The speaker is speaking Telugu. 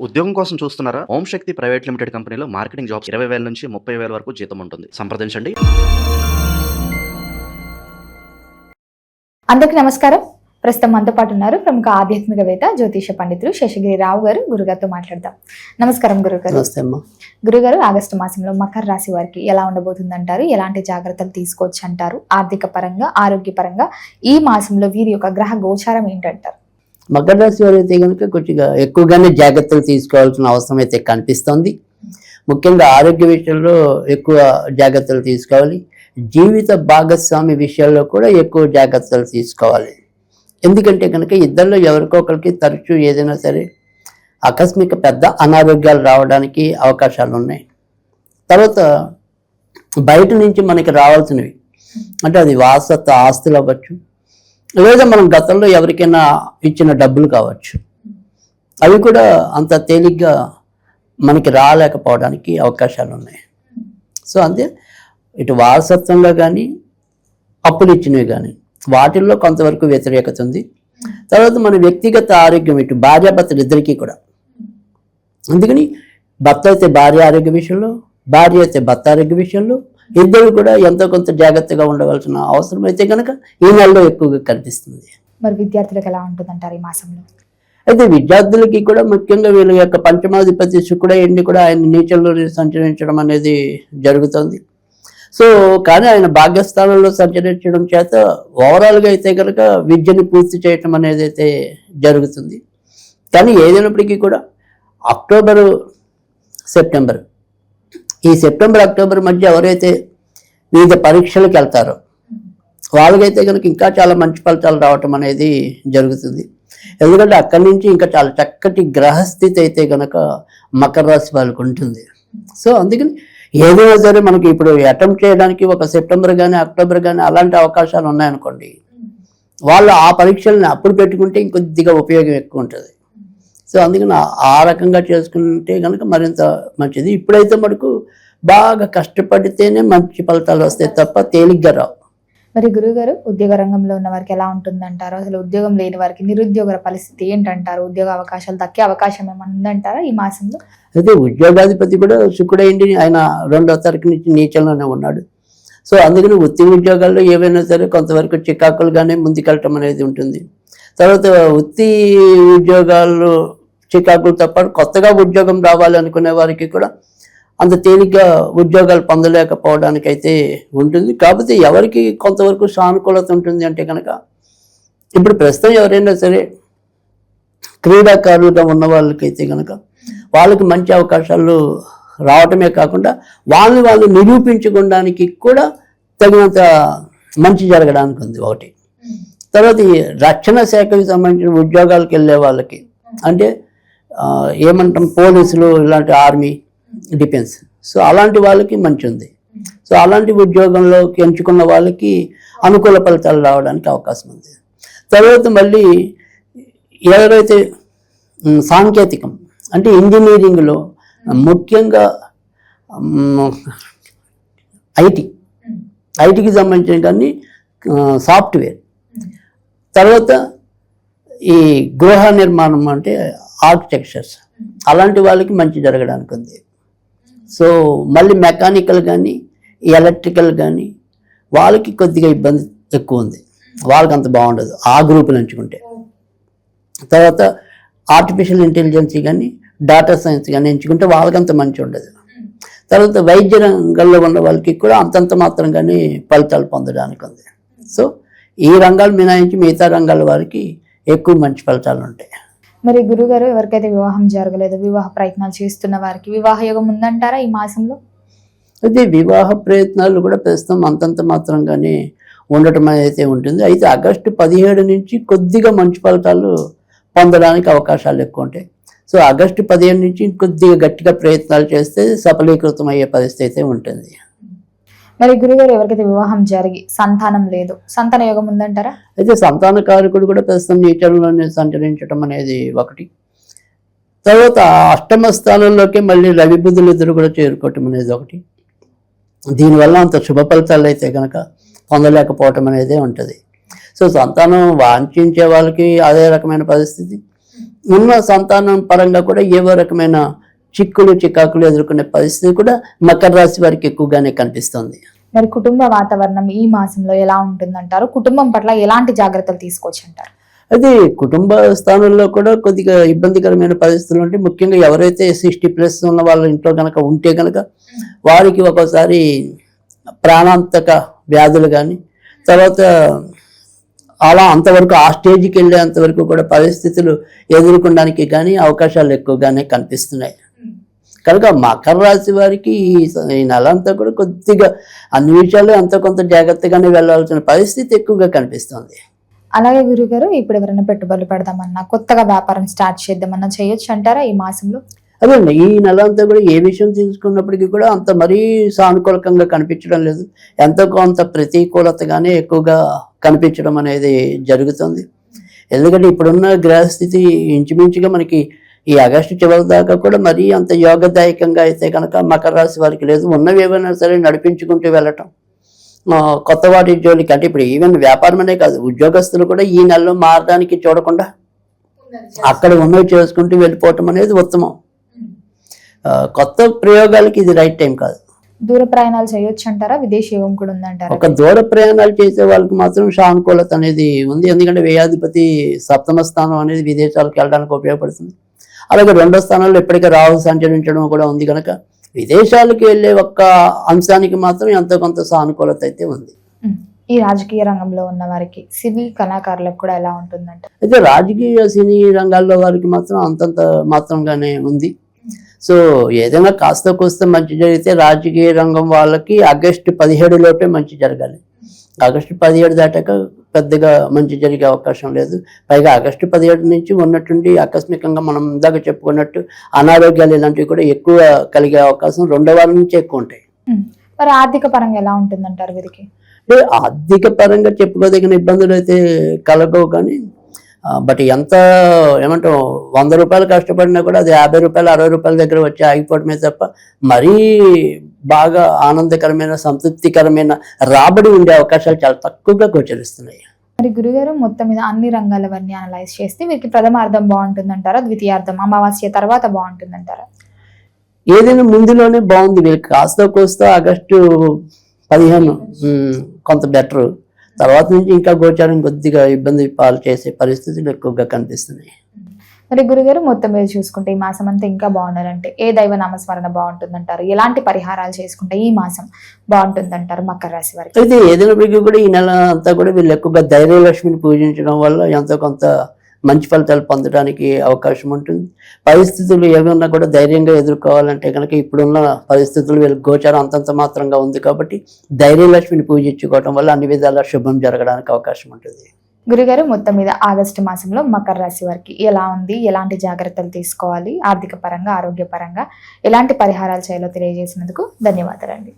ఉద్యోగం కోసం చూస్తున్నారా? ఓం శక్తి ప్రైవేట్ లిమిటెడ్ కంపెనీలో మార్కెటింగ్ జాబ్స్ 20,000 నుంచి 30,000 వరకు జీతం ఉంటుంది. సంప్రదించండి. అందరికీ నమస్కారం. ప్రస్తుతం మనతో పాటు ఉన్నారు ప్రముఖ ఆధ్యాత్మికవేత్త జ్యోతిష పండితులు శేషగిరి రావు గారు. గురుగారితో మాట్లాడదాం. నమస్కారం గురుగారు. గురుగారు, ఆగస్టు మాసంలో మకర రాశి వారికి ఎలా ఉండబోతుందంటారు? ఎలాంటి జాగ్రత్తలు తీసుకోవచ్చు అంటారు? ఆర్థిక పరంగా, ఆరోగ్యపరంగా ఈ మాసంలో వీరి యొక్క గ్రహ గోచారం ఏంటంటారు? మకర రాశి వారు అయితే కనుక కొద్దిగా ఎక్కువగానే జాగ్రత్తలు తీసుకోవాల్సిన అవసరం అయితే కనిపిస్తుంది. ముఖ్యంగా ఆరోగ్య విషయంలో ఎక్కువ జాగ్రత్తలు తీసుకోవాలి. జీవిత భాగస్వామి విషయాల్లో కూడా ఎక్కువ జాగ్రత్తలు తీసుకోవాలి. ఎందుకంటే కనుక ఇద్దరిలో ఎవరికో ఒకరికి తరచూ ఏదైనా సరే ఆకస్మిక పెద్ద అనారోగ్యాలు రావడానికి అవకాశాలు ఉన్నాయి. తర్వాత బయట నుంచి మనకి రావాల్సినవి అంటే అది వారసత్వ ఆస్తులు అవ్వచ్చు, లేదా మనం గతంలో ఎవరికైనా ఇచ్చిన డబ్బులు కావచ్చు, అవి కూడా అంత తేలిగ్గా మనకి రాలేకపోవడానికి అవకాశాలు ఉన్నాయి. సో అంతే ఇటు వారసత్వంగా కానీ అప్పులు ఇచ్చినవి కానీ వాటిల్లో కొంతవరకు వ్యతిరేకత ఉంది. తర్వాత మన వ్యక్తిగత ఆరోగ్యం ఇటు భార్యాభర్తలు ఇద్దరికీ కూడా. అందుకని భర్త అయితే భార్య ఆరోగ్య విషయంలో, భార్య అయితే భర్త ఆరోగ్య విషయంలో ఇద్దరు కూడా ఎంతో కొంత జాగ్రత్తగా ఉండవలసిన అవసరం అయితే కనుక ఈ నెలలో ఎక్కువగా కనిపిస్తుంది. మరి విద్యార్థులకు ఎలా ఉంటుందంటారు ఈ మాసంలో? అయితే విద్యార్థులకి కూడా ముఖ్యంగా వీళ్ళ యొక్క పంచమాధిపతి శుక్రుడు కూడా ఆయన నీచంలో సంచరించడం అనేది జరుగుతుంది. సో కానీ ఆయన భాగ్యస్థానంలో సంచరించడం చేత ఓవరాల్గా అయితే కనుక విద్యని పూర్తి చేయటం అనేది అయితే జరుగుతుంది. కానీ ఏదైనప్పటికీ కూడా అక్టోబరు సెప్టెంబర్, ఈ సెప్టెంబర్ అక్టోబర్ మధ్య ఎవరైతే వివిధ పరీక్షలకు వెళ్తారో వాళ్ళకైతే కనుక ఇంకా చాలా మంచి ఫలితాలు రావటం అనేది జరుగుతుంది. ఎందుకంటే అక్కడి నుంచి ఇంకా చాలా చక్కటి గ్రహస్థితి అయితే కనుక మకర రాశి వాళ్ళకు ఉంటుంది. సో అందుకని ఏదైనా సరే మనకి ఇప్పుడు అటెంప్ట్ చేయడానికి ఒక సెప్టెంబర్ కానీ అక్టోబర్ కానీ అలాంటి అవకాశాలు ఉన్నాయనుకోండి, వాళ్ళు ఆ పరీక్షల్ని అప్పుడు పెట్టుకుంటే ఇంకొద్దిగా ఉపయోగం ఎక్కువ ఉంటుంది. సో అందుకని ఆ రకంగా చేసుకుంటే కనుక మరింత మంచిది. ఇప్పుడైతే మనకు బాగా కష్టపడితేనే మంచి ఫలితాలు వస్తాయి తప్ప తేలిగ్గా రావు. మరి గురుగారు, ఉద్యోగ రంగంలో ఉన్న వారికి ఎలా ఉంటుందంటారు? అసలు ఉద్యోగం లేని వారికి నిరుద్యోగ పరిస్థితి ఏంటంటారు? ఉద్యోగ అవకాశాలు దక్కే అవకాశం ఏమైనా ఉందంటారా ఈ మాసంలో? అయితే ఉద్యోగాధిపతి కూడా శుక్రుడైంది, ఆయన 2వ తారీఖు నుంచి నీచంలోనే ఉన్నాడు. సో అందుకని వృత్తి ఉద్యోగాల్లో ఏవైనా సరే కొంతవరకు చికాకులుగానే ముందుకెళ్ళటం అనేది ఉంటుంది. తర్వాత వృత్తి ఉద్యోగాలు చికాకులతో పాటు కొత్తగా ఉద్యోగం రావాలి అనుకునే వారికి కూడా అంత తేలిగ్గా ఉద్యోగాలు పొందలేకపోవడానికి అయితే ఉంటుంది. కాకపోతే ఎవరికి కొంతవరకు సానుకూలత ఉంటుంది అంటే కనుక ఇప్పుడు ప్రస్తుతం ఎవరైనా సరే క్రీడాకారులుగా ఉన్న వాళ్ళకైతే కనుక వాళ్ళకి మంచి అవకాశాలు రావటమే కాకుండా వాళ్ళు నిరూపించుకోవడానికి కూడా తగినంత మంచి జరగడానికి ఉంది ఒకటి. తర్వాత ఈ రక్షణ శాఖకి సంబంధించిన ఉద్యోగాలకు వెళ్ళే వాళ్ళకి అంటే ఏమంటాం పోలీసులు, ఇలాంటి ఆర్మీ, డిఫెన్స్, సో అలాంటి వాళ్ళకి మంచి ఉంది. సో అలాంటి ఉద్యోగంలోకి ఎంచుకున్న వాళ్ళకి అనుకూల ఫలితాలు రావడానికి అవకాశం ఉంది. తర్వాత మళ్ళీ ఎవరైతే సాంకేతికం అంటే ఇంజనీరింగ్లో ముఖ్యంగా ఐటీకి సంబంధించిన కానీ సాఫ్ట్వేర్, తర్వాత ఈ గృహ నిర్మాణం అంటే ఆర్కిటెక్చర్స్, అలాంటి వాళ్ళకి మంచి జరగడానికి ఉంది. సో మళ్ళీ మెకానికల్ కానీ ఎలక్ట్రికల్ కానీ వాళ్ళకి కొద్దిగా ఇబ్బంది ఎక్కువ ఉంది, వాళ్ళకి అంత బాగుండదు ఆ గ్రూపులు ఎంచుకుంటే. తర్వాత ఆర్టిఫిషియల్ ఇంటెలిజెన్స్ కానీ డేటా సైన్స్ కానీ ఎంచుకుంటే వాళ్ళకి అంత మంచి ఉండదు. తర్వాత వైద్య రంగంలో ఉన్న వాళ్ళకి కూడా అంతంత మాత్రంగానే ఫలితాలు పొందడానికి ఉంది. సో ఈ రంగాలు మినహాయించి మిగతా రంగాల వారికి ఎక్కువ మంచి ఫలితాలు ఉంటాయి. మరి గురుగారు, ఎవరికైతే వివాహం జరగలేదు, వివాహ ప్రయత్నాలు చేస్తున్న వారికి వివాహ యోగం ఉందంటారా ఈ మాసంలో? అయితే వివాహ ప్రయత్నాలు కూడా ప్రస్తుతం అంతంత మాత్రంగానే ఉండటం అయితే ఉంటుంది. అయితే ఆగస్టు 17 నుంచి కొద్దిగా మంచి ఫలితాలు పొందడానికి అవకాశాలు ఎక్కువ ఉంటాయి. సో ఆగస్టు 15 నుంచి కొద్దిగా గట్టిగా ప్రయత్నాలు చేస్తే సఫలీకృతం అయ్యే పరిస్థితి అయితే ఉంటుంది. మరి గురుగారు, ఎవరికైతే వివాహం జరిగి సంతానం లేదు, సంతాన యోగం ఉందంటారా? అయితే సంతాన కారకుడు కూడా ప్రస్తుతం నీచంలోనే సంచరించడం అనేది ఒకటి. తర్వాత అష్టమ స్థానంలోకి మళ్ళీ రవి బుధులు ఇద్దరు కూడా చేరుకోవటం అనేది ఒకటి. దీనివల్ల అంత శుభ ఫలితాలు అయితే కనుక పొందలేకపోవటం అనేది ఉంటుంది. సో సంతానం వాంఛించే వాళ్ళకి అదే రకమైన పరిస్థితి, ఉన్న సంతానం పరంగా కూడా ఏవో రకమైన చిక్కులు చికాకులు ఎదుర్కొనే పరిస్థితి కూడా మకర రాశి వారికి ఎక్కువగానే కనిపిస్తుంది. మరి కుటుంబ వాతావరణం ఈ మాసంలో ఎలా ఉంటుందంటారు? కుటుంబం పట్ల ఎలాంటి జాగ్రత్తలు తీసుకోవచ్చు అంటారు? అది కుటుంబ స్థానంలో కూడా కొద్దిగా ఇబ్బందికరమైన పరిస్థితులు ఉంటాయి. ముఖ్యంగా ఎవరైతే 60+ ఉన్న వాళ్ళ ఇంట్లో కనుక ఉంటే కనుక వారికి ఒక్కోసారి ప్రాణాంతక వ్యాధులు కానీ తర్వాత అలా అంతవరకు ఆ స్టేజ్కి వెళ్ళేంతవరకు కూడా పరిస్థితులు ఎదుర్కొనడానికి కానీ అవకాశాలు ఎక్కువగానే కనిపిస్తున్నాయి. కనుక మకర రాశి వారికి ఈ నెల అంతా కూడా కొద్దిగా అన్ని విషయాలు అంత కొంత జాగ్రత్తగానే వెళ్ళాల్సిన పరిస్థితి ఎక్కువగా కనిపిస్తుంది. అలాగే గురుగారు, ఇప్పుడు ఎవరైనా పెట్టుబడులు పెడదామన్నా, కొత్తగా వ్యాపారం స్టార్ట్ చేద్దామన్నా చేయొచ్చు అంటారా ఈ మాసంలో? అదేండి, ఈ నెల అంతా కూడా ఏ విషయం తీసుకున్నప్పటికీ కూడా అంత మరీ సానుకూలకంగా కనిపించడం లేదు. ఎంతో కొంత ప్రతికూలతగానే ఎక్కువగా కనిపించడం అనేది జరుగుతుంది. ఎందుకంటే ఇప్పుడున్న గ్రహస్థితి ఇంచుమించుగా మనకి ఈ ఆగస్టు చివరి దాకా కూడా మరీ అంత యోగదాయకంగా అయితే కనుక మకర రాశి వారికి లేదు. ఉన్నవి ఏమైనా సరే నడిపించుకుంటూ వెళ్ళటం, కొత్త వాటి జోలికి అంటే ఇప్పుడు ఈవెన్ వ్యాపారం అనే కాదు, ఉద్యోగస్తులు కూడా ఈ నెలలో మారడానికి చూడకుండా అక్కడ ఉన్నవి చేసుకుంటూ వెళ్ళిపోవటం అనేది ఉత్తమం. కొత్త ప్రయోగాలకి ఇది రైట్ టైం కాదు. దూర ప్రయాణాలు చేయొచ్చు అంటారా? విదేశీ యోగం కూడా ఉందంటారా? ఒక దూర ప్రయాణాలు చేసే వాళ్ళకి మాత్రం సానుకూలత అనేది ఉంది. ఎందుకంటే వ్యయాధిపతి 7వ స్థానం అనేది విదేశాలకు వెళ్ళడానికి ఉపయోగపడుతుంది. అలాగే 2వ స్థానంలో ఇప్పటికే రాహు సంచరించడం కూడా ఉంది కనుక విదేశాలకు వెళ్ళే ఒక్క అంశానికి మాత్రం ఎంతో కొంత సానుకూలత అయితే ఉంది. ఈ రాజకీయ రంగంలో ఉన్న వారికి, సినీ కళాకారులకు కూడా ఎలా ఉంటుందంట? అయితే రాజకీయ సినీ రంగాల్లో వారికి మాత్రం అంతంత మాత్రంగానే ఉంది. సో ఏదైనా కాస్త కోస్త మంచి జరిగితే రాజకీయ రంగం వాళ్ళకి ఆగస్టు 17 లోపే మంచి జరగాలి. ఆగస్టు 17 దాటాక పెద్దగా మంచి జరిగే అవకాశం లేదు. పైగా ఆగస్టు 17 నుంచి ఉన్నట్టుండి ఆకస్మికంగా మనం ఇందాక చెప్పుకున్నట్టు అనారోగ్యాలు ఇలాంటివి కూడా ఎక్కువ కలిగే అవకాశం 2వ వారం నుంచి ఎక్కువ ఉంటాయి. మరి ఆర్థిక పరంగా ఎలా ఉంటుందంటారు వీరికి? అంటే ఆర్థిక పరంగా చెప్పుకోదగిన ఇబ్బందులు అయితే కలగవు, కానీ బట్ ఎంత ఏమంటాం 100 రూపాయలు కష్టపడినా కూడా అది 50 రూపాయలు 60 రూపాయల దగ్గర వచ్చి ఆగిపోవడమే తప్ప మరీ బాగా ఆనందకరమైన సంతృప్తికరమైన రాబడి ఉండే అవకాశాలు చాలా తక్కువగా గోచరిస్తున్నాయి. మరి గురుగారు, మొత్తం మీద అన్ని రంగాల వారిని అనలైజ్ చేస్తే వీరికి ప్రథమార్థం బాగుంటుందంటారా, ద్వితీయార్థం అమావాస్య తర్వాత బాగుంటుందంటారా? ఏదైనా ముందులోనే బాగుంది. వీళ్ళకి కాస్త కోస్తా ఆగస్టు 15 కొంత బెటర్, తర్వాత నుంచి ఇంకా గోచారం కొద్దిగా ఇబ్బంది పాలు చేసే పరిస్థితులు ఎక్కువగా కనిపిస్తున్నాయి. మరి గురుగారు, మొత్తం మీద చూసుకుంటే ఈ మాసం అంతా ఇంకా బాగుండాలంటే ఏ దైవ నామస్మరణ బాగుంటుందంటారు? ఎలాంటి పరిహారాలు చేసుకుంటే ఈ మాసం బాగుంటుందంటారు మకర రాశి వారికి? అయితే ఏదైనప్పటికీ కూడా ఈ నెల అంతా కూడా వీళ్ళు ఎక్కువగా ధైర్యలక్ష్మిని పూజించడం వల్ల ఎంతో కొంత మంచి ఫలితాలు పొందడానికి అవకాశం ఉంటుంది. పరిస్థితులు ఏమన్నా కూడా ధైర్యంగా ఎదుర్కోవాలంటే కనుక ఇప్పుడున్న పరిస్థితులు వీళ్ళకి గోచారం అంతంత మాత్రంగా ఉంది కాబట్టి ధైర్యలక్ష్మిని పూజించుకోవడం వల్ల అన్ని విధాల శుభం జరగడానికి అవకాశం ఉంటుంది. గురుగారు, మొత్తం మీద ఆగస్టు మాసంలో మకర రాశి వారికి ఎలా ఉంది, ఎలాంటి జాగ్రత్తలు తీసుకోవాలి, ఆర్థిక పరంగా ఆరోగ్యపరంగా ఎలాంటి పరిహారాలు చేయాలో తెలియజేసినందుకు ధన్యవాదాలండి.